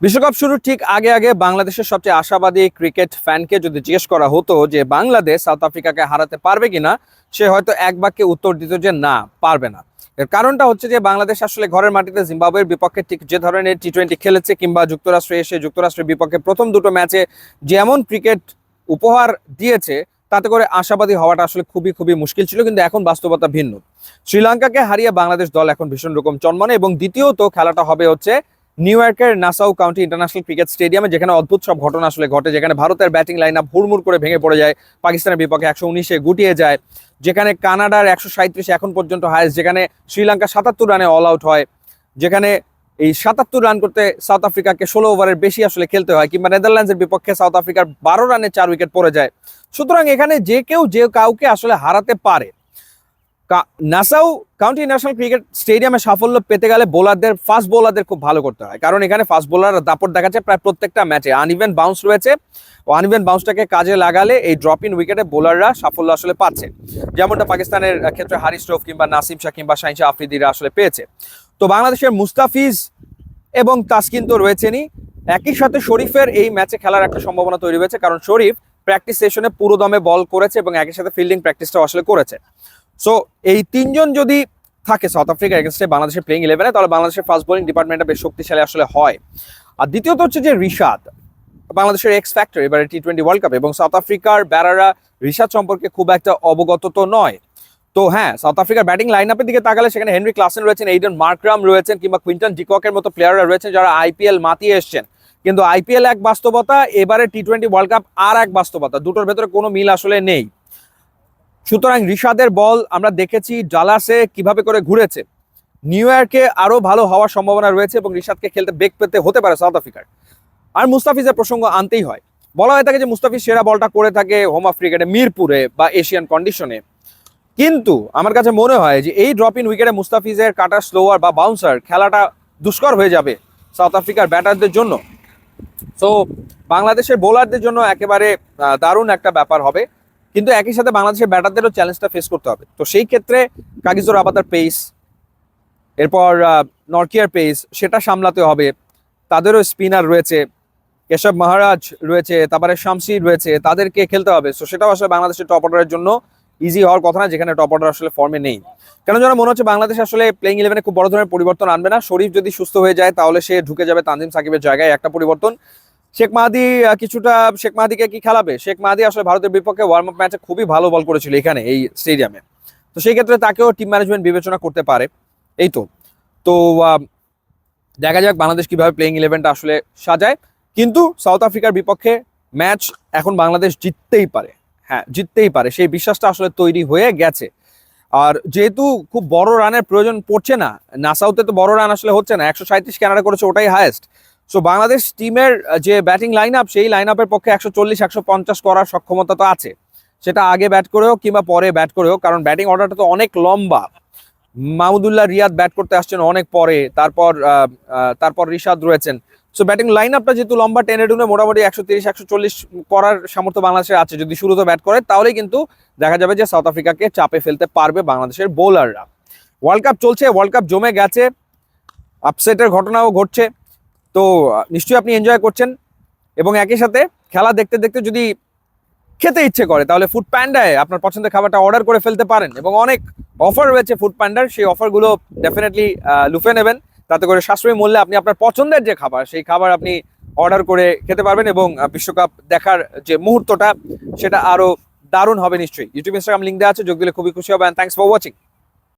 বিশ্বকাপ শুরুর ঠিক আগে আগে বাংলাদেশের সবচেয়ে আশাবাদী ক্রিকেট ফ্যানকে যদি জিজ্ঞেস করা হতো যে বাংলাদেশ সাউথ আফ্রিকাকে হারাতে পারবে কিনা, সে হয়তো এক বাক্যে উত্তর দিত যে না, পারবে না। এর কারণটা হচ্ছে যে বাংলাদেশ আসলে ঘরের মাটিতে জিম্বাবুয়ের বিপক্ষে ঠিক যে ধরনের টি-20 খেলেছে, কিংবা যুক্তরাষ্ট্রে এসে যুক্তরাষ্ট্রের বিপক্ষে প্রথম দুটো ম্যাচে যেমন ক্রিকেট উপহার দিয়েছে, তাতে করে আশাবাদী হওয়াটা আসলে খুবই খুবই মুশকিল ছিল। কিন্তু এখন বাস্তবতা ভিন্ন। শ্রীলঙ্কাকে হারিয়ে বাংলাদেশ দল এখন ভীষণ রকম চনমনে, এবং দ্বিতীয়ত খেলাটা হবে হচ্ছে নিউ ইয়র্কের নাসাউ কাউন্টি ইন্টারন্যাশনাল ক্রিকেট স্টেডিয়ামে, যেখানে অদ্ভুত সব ঘটনা আসলে ঘটে, যেখানে ভারতের ব্যাটিং লাইন আপ হুড়মুড় করে ভেঙে পড়ে যায়, পাকিস্তানের বিপক্ষে 119-এ গুটিয়ে যায়, যেখানে কানাডার 137 এখন পর্যন্ত হায়েস্ট, যেখানে শ্রীলঙ্কা 77 রানে অল আউট হয়, যেখানে এই 77 রান করতে সাউথ আফ্রিকাকে 16 ওভারের বেশি আসলে খেলতে হয়, কিংবা নেদারল্যান্ডসের বিপক্ষে সাউথ আফ্রিকার 12 রানে 4 উইকেট পড়ে যায়। সুতরাং এখানে যে কেউ যে কাউকে আসলে হারাতে পারে। নাসাউ কাউন্টি ন্যাশনাল ক্রিকেট স্টেডিয়ামে সাফল্য পেতে গেলে বোলারদের, ফাস্ট বোলারদের খুব ভালো করতে হয়, কারণ এখানে ফাস্ট বোলাররা দাপট দেখাচ্ছে প্রায় প্রত্যেকটা ম্যাচে। আনইভেন বাউন্স রয়েছে, ও আনইভেন বাউন্সটাকে কাজে লাগালে এই ড্রপ ইন উইকেটে বোলাররা সাফল্য আসলে পাচ্ছে, যেমনটা পাকিস্তানের ক্ষেত্রে হারিস রৌফ কিংবা নাসিম শাহ কিংবা শাহিন শাহ আফ্রিদিরা আসলে পেয়েছে। তো বাংলাদেশের মুস্তাফিজ এবং তাসকিন তো রয়েছেনই, একই সাথে শরীফের এই ম্যাচে খেলার একটা সম্ভাবনা তৈরি হয়েছে, কারণ শরীফ প্র্যাকটিস সেশনে পুরো দমে বল করেছে এবং একই সাথে ফিল্ডিং প্র্যাকটিসটাও আসলে করেছে। সো এই তিনজন যদি থাকে সাউথ আফ্রিকার এগেনস্টে বাংলাদেশের প্লেইং 11-এ, তাহলে বাংলাদেশের ফাস্ট বোলিং ডিপার্টমেন্টটা বেশ শক্তিশালী আসলে হয়। আর দ্বিতীয়ত হচ্ছে যে রিশাদ, বাংলাদেশের এক্স ফ্যাক্টর এবারে টি-20 ওয়ার্ল্ড কাপ, এবং সাউথ আফ্রিকার ব্যাটাররা রিশাদ সম্পর্কে খুব একটা অবগত তো নয়। তো হ্যাঁ, সাউথ আফ্রিকার ব্যাটিং লাইন আপের দিকে তাকালে সেখানে হেনরি ক্লাসেন রয়েছেন, এইডেন মার্করাম রয়েছেন, কিংবা কুইন্টন ডিককের মতো প্লেয়াররা রয়েছেন যারা আইপিএল মাতিয়ে এসছেন। কিন্তু আইপিএল এক বাস্তবতা, এবারে টি-20 ওয়ার্ল্ড কাপ আর এক বাস্তবতা, দুটোর ভেতরে কোনো মিল আসলে নেই। সুতরাং রিশাদের বল আমরা দেখেছি ডালাসে কিভাবে করে ঘুরেছে, নিউ ইয়র্কে আরো ভালো হওয়ার সম্ভাবনা রয়েছে, এবং রিশাদকে খেলতে বেগ পেতে হতে পারে সাউথ আফ্রিকার। আর মুস্তাফিজের প্রসঙ্গ আনতেই হয়, বলা হয়ে থাকে যে মুস্তাফিজ সেরা বলটা করে থাকে হোম আফ্রিকাতে মিরপুরে বা এশিয়ান কন্ডিশনে। কিন্তু আমার কাছে মনে হয় যে এই ড্রপ ইন উইকেটে মুস্তাফিজের কাটার স্লোয়ার বা বাউন্সার খেলাটা দুষ্কর হয়ে যাবে সাউথ আফ্রিকার ব্যাটারদের জন্য। সো বাংলাদেশের বোলারদের জন্য একেবারে দারুণ একটা ব্যাপার হবে, কিন্তু একই সাথে বাংলাদেশের ব্যাটারদেরও চ্যালেঞ্জটা ফেস করতে হবে। তো সেই ক্ষেত্রে কাগিজোর আবাতার পেস, এরপর নরকিয়ার পেস, সেটা সামলাতে হবে। তাদেরও স্পিনার রয়েছে, কেশব মহারাজ রয়েছে, তারপরে শামসি রয়েছে, তাদেরকে খেলতে হবে। সো সেটাও আসলে বাংলাদেশের টপ অর্ডারের জন্য ইজি হওয়ার কথা না, যেখানে টপ অর্ডার আসলে ফর্মে নেই। কেন যেন মনে হচ্ছে বাংলাদেশ আসলে প্লেইং 11-এ খুব বড় ধরনের পরিবর্তন আনবে না। শরীফ যদি সুস্থ হয়ে যায় তাহলে সে ঢুকে যাবে তানজিম সাকিবের জায়গায়, একটা পরিবর্তন। শেখ মাহাদি কিছুটা, শেখ মাহাদিকে কি খেলাবে? শেখ মাহাদি আসলে ভারতের বিপক্ষে ওয়ার্ম আপ ম্যাচে খুবই ভালো বল করেছিল এখানে এই স্টেডিয়ামে। তো সেই ক্ষেত্রে তাকেও টিম ম্যানেজমেন্ট বিবেচনা করতে পারে। এই তো তো দেখা যাক বাংলাদেশ কিভাবে প্লেইং 11টা আসলে সাজায়। কিন্তু সাউথ আফ্রিকার বিপক্ষে ম্যাচ এখন বাংলাদেশ জিততেই পারে, হ্যাঁ জিততেই পারে, সেই বিশ্বাসটা আসলে তৈরি হয়ে গেছে। আর যেহেতু খুব বড় রানের প্রয়োজন পড়ছে না, নাসাউতে তো বড় রান আসলে হচ্ছে না, 137 কানাডা করেছে, ওটাই হায়েস্ট। সো বাংলাদেশ টিমের যে ব্যাটিং লাইন আপ, সেই লাইন আপের পক্ষে 140-150 করার সক্ষমতা তো আছে, সেটা আগে ব্যাট করেও কিংবা পরে ব্যাট করেও, কারণ ব্যাটিং অর্ডারটা তো অনেক লম্বা। মাহমুদুল্লাহ রিয়াদ ব্যাট করতে আসছেন অনেক পরে, তারপর রিশাদ রয়েছেন। সো ব্যাটিং লাইন আপটা যেহেতু লম্বা, টেনে টুনে মোটামুটি 130-140 করার সামর্থ্য বাংলাদেশের আছে। যদি শুরুতে ব্যাট করে তাহলেই কিন্তু দেখা যাবে যে সাউথ আফ্রিকাকে চাপে ফেলতে পারবে বাংলাদেশের বোলাররা। ওয়ার্ল্ড কাপ চলছে, ওয়ার্ল্ড কাপ জমে গেছে, আপসেটের ঘটনাও ঘটছে। তো নিশ্চয়ই আপনি এনজয় করছেন, এবং একই সাথে খেলা দেখতে দেখতে যদি খেতে ইচ্ছে করে তাহলে ফুড প্যান্ডায় আপনার পছন্দের খাবারটা অর্ডার করে ফেলতে পারেন, এবং অনেক অফার রয়েছে ফুড প্যান্ডার। সেই অফারগুলো ডেফিনেটলি লুফে নেবেন, তাতে করে সাশ্রয়ী মূল্যে আপনি আপনার পছন্দের যে খাবার, সেই খাবার আপনি অর্ডার করে খেতে পারবেন, এবং বিশ্বকাপ দেখার যে মুহূর্তটা সেটা আরো দারুণ হবে নিশ্চয়ই। ইউটিউব ইনস্টাগ্রাম লিঙ্ক দেওয়া আছে, যোগ দিলে খুবই খুশি হবে। Thanks for watching.